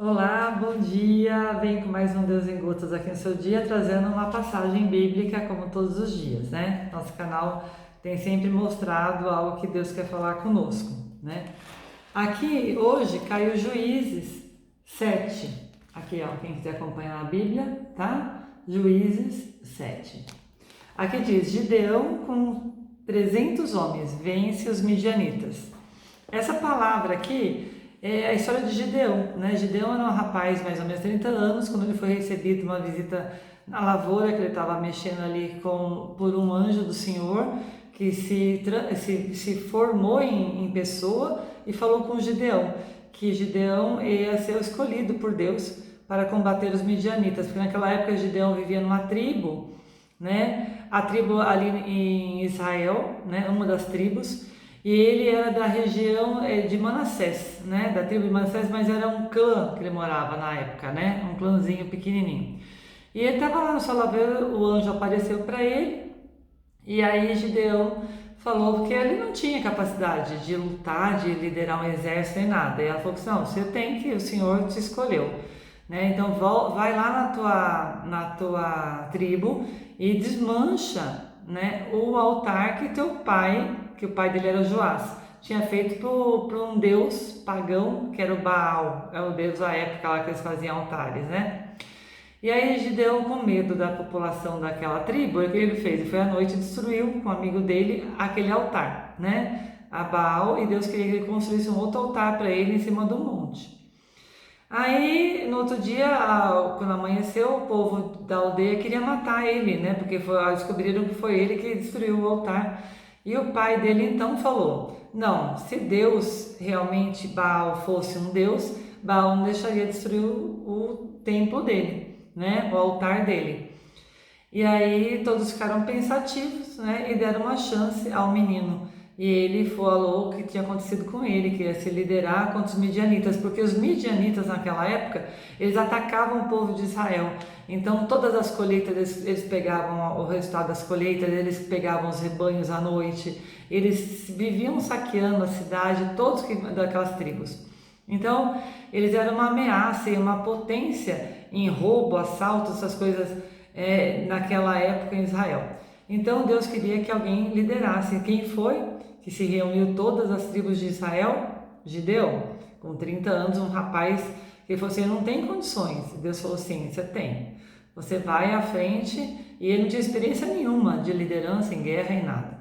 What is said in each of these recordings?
Olá, bom dia! Venho com mais um Deus em Gotas aqui no seu dia, trazendo uma passagem bíblica como todos os dias, né? Nosso canal tem sempre mostrado algo que Deus quer falar conosco, né? Aqui hoje caiu Juízes 7. Aqui, ó, quem quiser acompanhar a Bíblia, tá? Juízes 7. Aqui diz: Gideão com 300 homens vence os midianitas. Essa palavra aqui é a história de Gideão, né? Gideão era um rapaz mais ou menos 30 anos, quando ele foi recebido uma visita na lavoura, que ele estava mexendo ali por um anjo do Senhor, que se formou em pessoa e falou com Gideão, que Gideão ia ser o escolhido por Deus para combater os midianitas, porque naquela época Gideão vivia numa tribo, né? A tribo ali em Israel, né? Uma das tribos, e ele era da região de Manassés, né? Da tribo de Manassés, mas era um clã que ele morava na época, né? Um clãzinho pequenininho. E ele estava lá no sua lavoura, o anjo apareceu para ele, e aí Gideão falou que ele não tinha capacidade de lutar, de liderar um exército nem nada. E ela falou que não, você tem que, o Senhor te escolheu, né? Então vai lá na tua tribo e desmancha, né, o altar que o pai dele era o Joás, tinha feito para um deus pagão, que era o Baal, é o deus da época lá que eles faziam altares, né? E aí Gideão, com medo da população daquela tribo, o que ele fez? Ele foi à noite e destruiu com um amigo dele aquele altar, né? A Baal, e Deus queria que ele construísse um outro altar para ele em cima do monte. Aí, no outro dia, quando amanheceu, o povo da aldeia queria matar ele, né? Porque descobriram que foi ele que destruiu o altar. E o pai dele então falou: não, se Deus realmente, Baal, fosse um Deus, Baal não deixaria destruir o templo dele, né? O altar dele. E aí todos ficaram pensativos, né? E deram uma chance ao menino. E ele falou o que tinha acontecido com ele, que ia se liderar contra os midianitas, porque os midianitas naquela época, eles atacavam o povo de Israel. Então todas as colheitas, eles pegavam o resultado das colheitas, eles pegavam os rebanhos à noite, eles viviam saqueando a cidade, todos daquelas tribos. Então eles eram uma ameaça e uma potência em roubo, assalto, essas coisas naquela época em Israel. Então Deus queria que alguém liderasse. Quem foi que se reuniu todas as tribos de Israel? Gideão, com 30 anos, um rapaz que falou assim: não tem condições. Deus falou assim: você tem, você vai à frente. E ele não tinha experiência nenhuma de liderança em guerra e nada.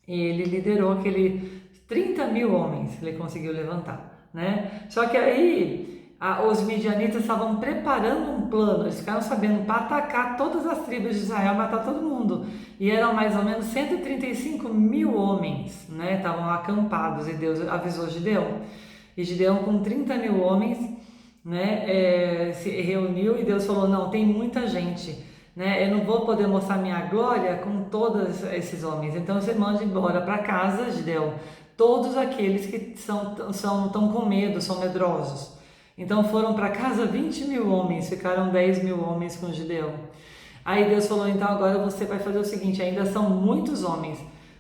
E ele liderou aquele 30 mil homens que ele conseguiu levantar, né? Só que aí os midianitas estavam preparando um plano, eles ficaram sabendo para atacar todas as tribos de Israel, matar todo mundo. E eram mais ou menos 135 mil homens, né? Estavam acampados, e Deus avisou Gideão. E Gideão, com 30 mil homens, né, se reuniu, e Deus falou: não, tem muita gente, né? Eu não vou poder mostrar minha glória com todos esses homens. Então você manda embora para casa, Gideão, todos aqueles que estão com medo, são medrosos. Então foram para casa 20 mil homens, ficaram 10 mil homens com Gideão. Aí Deus falou: então agora você vai fazer o seguinte, ainda são muitos homens,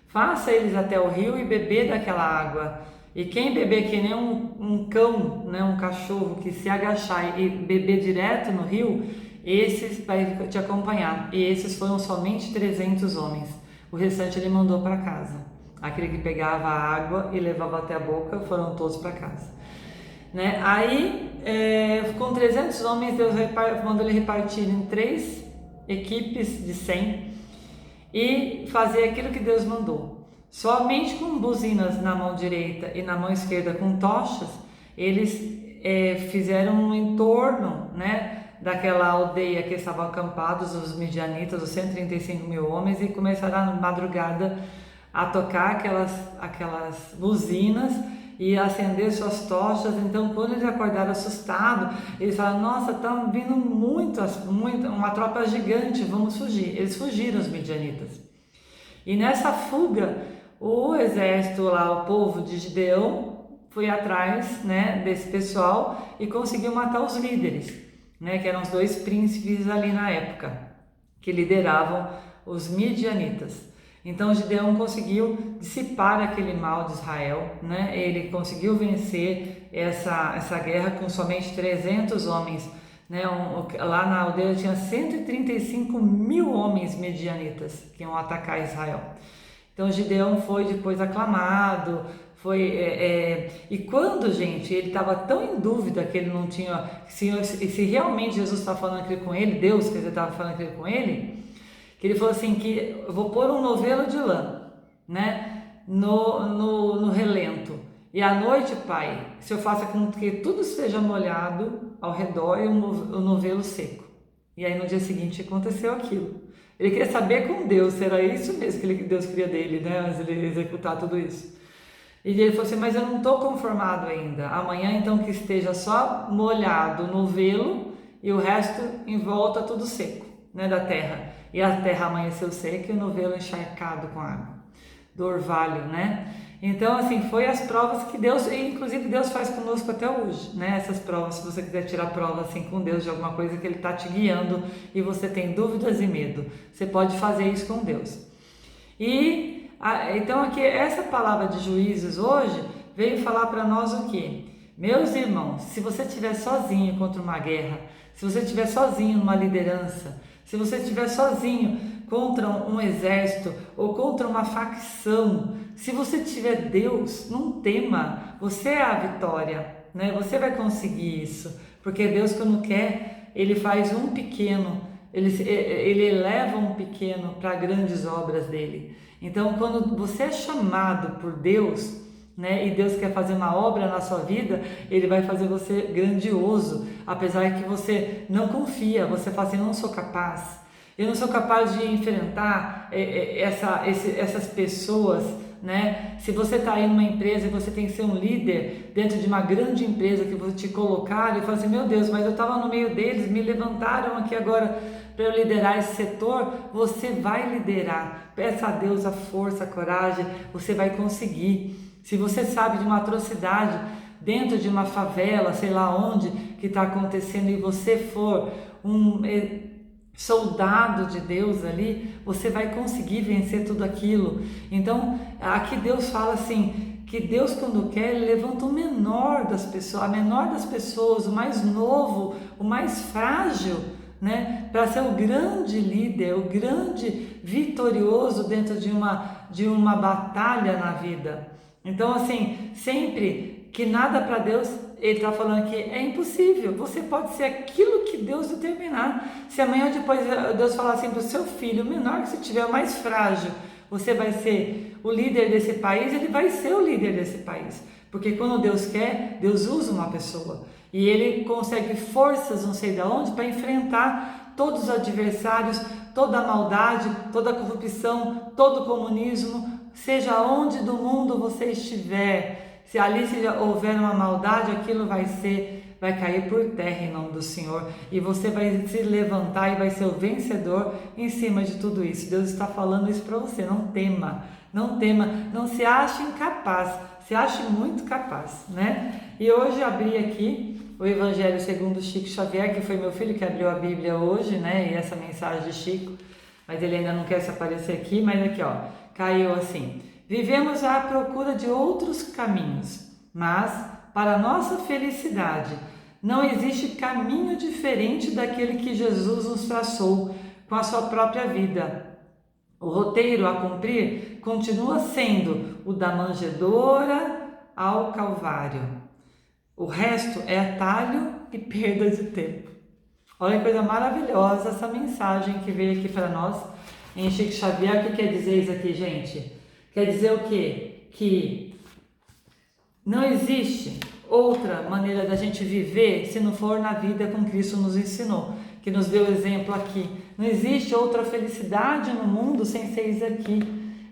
faça eles até o rio e beber daquela água. E quem beber que nem um cão, né, um cachorro que se agachar e beber direto no rio, esses vai te acompanhar. E esses foram somente 300 homens. O restante ele mandou para casa. Aquele que pegava a água e levava até a boca, foram todos para casa. Né? Aí, com 300 homens, Deus mandou ele repartir em 3 equipes de 100 e fazer aquilo que Deus mandou. Somente com buzinas na mão direita e na mão esquerda com tochas, eles fizeram um entorno, né, daquela aldeia que estavam acampados, os midianitas, os 135 mil homens, e começaram na madrugada a tocar aquelas buzinas e acender suas tochas. Então, quando eles acordaram assustados, eles falaram: nossa, estão vindo uma tropa gigante, vamos fugir. Eles fugiram, os midianitas. E nessa fuga, o exército lá, o povo de Gideão, foi atrás, né, desse pessoal e conseguiu matar os líderes, né, que eram os 2 príncipes ali na época, que lideravam os midianitas. Então Gideão conseguiu dissipar aquele mal de Israel, né? Ele conseguiu vencer essa guerra com somente 300 homens. Né? Lá na aldeia tinha 135 mil homens medianitas que iam atacar Israel. Então Gideão foi depois aclamado, e quando, gente, ele estava tão em dúvida que ele não tinha, se realmente Jesus estava falando aquilo com ele, Deus, quer dizer, estava falando aquilo com ele, que ele falou assim, que eu vou pôr um novelo de lã, né, no relento, e à noite, Pai, se eu faço com que tudo esteja molhado ao redor e o novelo seco. E aí no dia seguinte aconteceu aquilo. Ele queria saber com Deus se era isso mesmo que Deus queria dele, né, antes de ele executar tudo isso. E ele falou assim, mas eu não estou conformado ainda. Amanhã então que esteja só molhado o novelo e o resto em volta tudo seco, né, da terra. E a terra amanheceu seca e o novelo encharcado com água do orvalho, né? Então, assim, foi as provas que Deus, e inclusive Deus faz conosco até hoje, né? Essas provas, se você quiser tirar prova assim com Deus de alguma coisa que Ele está te guiando e você tem dúvidas e medo, você pode fazer isso com Deus. Então aqui, essa palavra de Juízes hoje veio falar para nós o quê? Meus irmãos, se você estiver sozinho contra uma guerra, se você estiver sozinho numa liderança, se você estiver sozinho contra um exército ou contra uma facção, se você tiver Deus, não tema, você é a vitória, né? Você vai conseguir isso, porque Deus, quando quer, Ele faz um pequeno, Ele eleva um pequeno para grandes obras dele. Então, quando você é chamado por Deus, né, e Deus quer fazer uma obra na sua vida, Ele vai fazer você grandioso, apesar que você não confia, você fala assim, eu não sou capaz, eu não sou capaz de enfrentar essas pessoas, né? Se você está aí numa empresa e você tem que ser um líder dentro de uma grande empresa que você te colocar e fala assim, meu Deus, mas eu estava no meio deles, me levantaram aqui agora para eu liderar esse setor. Você vai liderar, peça a Deus a força, a coragem, você vai conseguir. Se você sabe de uma atrocidade dentro de uma favela, sei lá onde que está acontecendo, e você for um soldado de Deus ali, você vai conseguir vencer tudo aquilo. Então aqui Deus fala assim, que Deus, quando quer, Ele levanta o menor das pessoas, a menor das pessoas, o mais novo, o mais frágil, né, para ser o grande líder, o grande vitorioso dentro de uma batalha na vida. Então, assim, sempre que nada para Deus, Ele está falando que é impossível. Você pode ser aquilo que Deus determinar. Se amanhã ou depois Deus falar assim para o seu filho, o menor que você tiver, o mais frágil, você vai ser o líder desse país, ele vai ser o líder desse país. Porque quando Deus quer, Deus usa uma pessoa. E Ele consegue forças, não sei de onde, para enfrentar todos os adversários, toda a maldade, toda a corrupção, todo o comunismo, seja onde do mundo você estiver. Se ali houver uma maldade, aquilo vai cair por terra em nome do Senhor, e você vai se levantar e vai ser o vencedor em cima de tudo isso. Deus está falando isso para você. Não tema, não tema, não se ache incapaz, se ache muito capaz, né? E hoje abri aqui o Evangelho segundo Chico Xavier, que foi meu filho que abriu a Bíblia hoje, né? E essa mensagem de Chico, mas ele ainda não quer se aparecer aqui, mas aqui, ó, caiu assim: vivemos à procura de outros caminhos, mas para nossa felicidade não existe caminho diferente daquele que Jesus nos traçou com a sua própria vida. O roteiro a cumprir continua sendo o da manjedoura ao Calvário. O resto é atalho e perda de tempo. Olha que coisa maravilhosa essa mensagem que veio aqui para nós em Chico Xavier. O que quer dizer isso aqui, gente? Quer dizer o quê? Que não existe outra maneira da gente viver se não for na vida como Cristo nos ensinou, que nos deu exemplo aqui. Não existe outra felicidade no mundo sem ser isso aqui.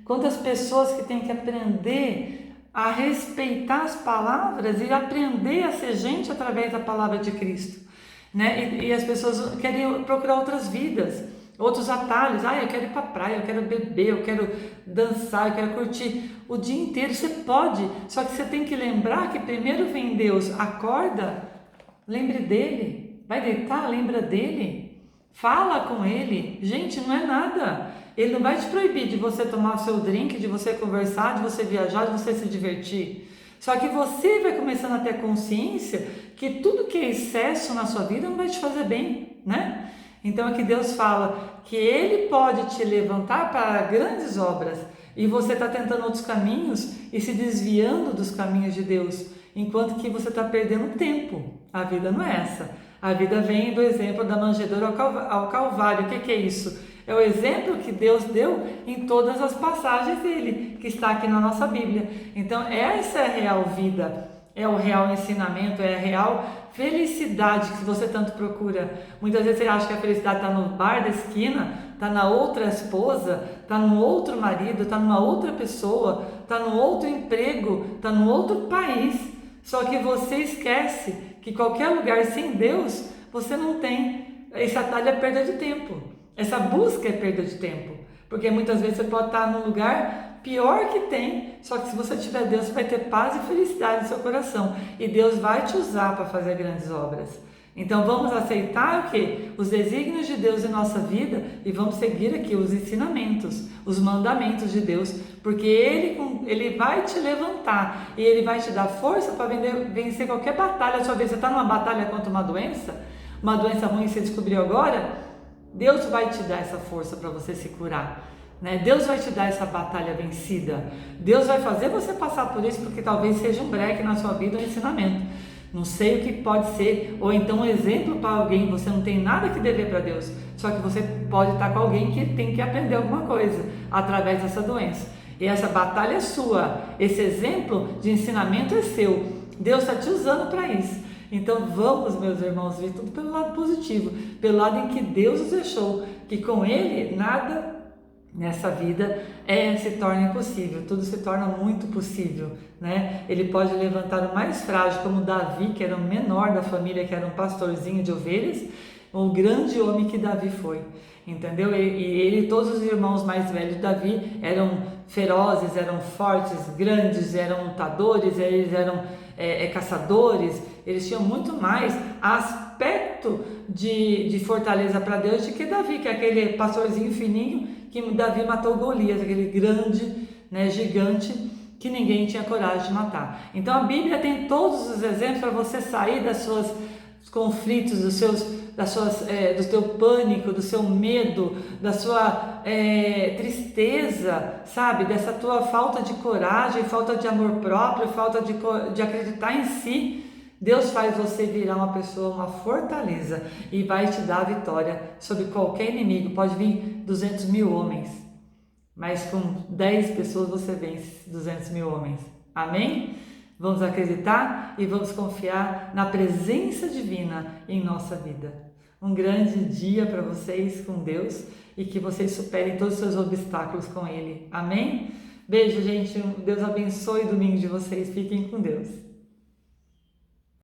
Quantas pessoas que têm que aprender a respeitar as palavras e aprender a ser gente através da palavra de Cristo, né? E as pessoas querem procurar outras vidas, outros atalhos. Eu quero ir para a praia, eu quero beber, eu quero dançar, eu quero curtir o dia inteiro. Você pode, só que você tem que lembrar que primeiro vem Deus. Acorda, lembre dele. Vai deitar, lembra dele. Fala com ele. Gente, não é nada. Ele não vai te proibir de você tomar o seu drink, de você conversar, de você viajar, de você se divertir. Só que você vai começando a ter consciência que tudo que é excesso na sua vida não vai te fazer bem, né? Então aqui Deus fala que Ele pode te levantar para grandes obras e você está tentando outros caminhos e se desviando dos caminhos de Deus, enquanto que você está perdendo tempo. A vida não é essa. A vida vem do exemplo da manjedoura ao Calvário. O que é isso? É o exemplo que Deus deu em todas as passagens dele, que está aqui na nossa Bíblia. Então, essa é a real vida, é o real ensinamento, é a real felicidade que você tanto procura. Muitas vezes você acha que a felicidade está no bar da esquina, está na outra esposa, está no outro marido, está numa outra pessoa, está no outro emprego, está no outro país. Só que você esquece que qualquer lugar sem Deus, você não tem. Esse atalho é perda de tempo. Essa busca é perda de tempo, porque muitas vezes você pode estar no lugar pior que tem, só que se você tiver Deus, você vai ter paz e felicidade no seu coração, e Deus vai te usar para fazer grandes obras. Então vamos aceitar o quê? Os desígnios de Deus em nossa vida e vamos seguir aqui os ensinamentos, os mandamentos de Deus, porque Ele vai te levantar e Ele vai te dar força para vencer qualquer batalha da sua vida. Você está numa batalha contra uma doença ruim que você descobriu agora? Deus vai te dar essa força para você se curar, né? Deus vai te dar essa batalha vencida. Deus vai fazer você passar por isso, porque talvez seja um breque na sua vida, um ensinamento. Não sei o que pode ser, ou então um exemplo para alguém. Você não tem nada que dever para Deus, só que você pode estar com alguém que tem que aprender alguma coisa através dessa doença. E essa batalha é sua, esse exemplo de ensinamento é seu. Deus está te usando para isso. Então vamos, meus irmãos, ver tudo pelo lado positivo, pelo lado em que Deus nos deixou, que com Ele nada nessa vida se torna impossível, tudo se torna muito possível, né? Ele pode levantar o mais frágil, como Davi, que era o menor da família, que era um pastorzinho de ovelhas, o grande homem que Davi foi, entendeu? E ele, todos os irmãos mais velhos de Davi eram ferozes, eram fortes, grandes, eram lutadores, eles eram caçadores, eles tinham muito mais aspecto de fortaleza para Deus do que Davi, que é aquele pastorzinho fininho que Davi matou Golias, aquele grande, né, gigante que ninguém tinha coragem de matar. Então a Bíblia tem todos os exemplos para você sair das suas conflitos, do teu pânico, do seu medo, da sua tristeza, sabe? Dessa tua falta de coragem, falta de amor próprio, falta de acreditar em si. Deus faz você virar uma pessoa, uma fortaleza, e vai te dar a vitória sobre qualquer inimigo. Pode vir 200 mil homens, mas com 10 pessoas você vence 200 mil homens. Amém? Vamos acreditar e vamos confiar na presença divina em nossa vida. Um grande dia para vocês com Deus e que vocês superem todos os seus obstáculos com Ele. Amém? Beijo, gente. Deus abençoe o domingo de vocês. Fiquem com Deus.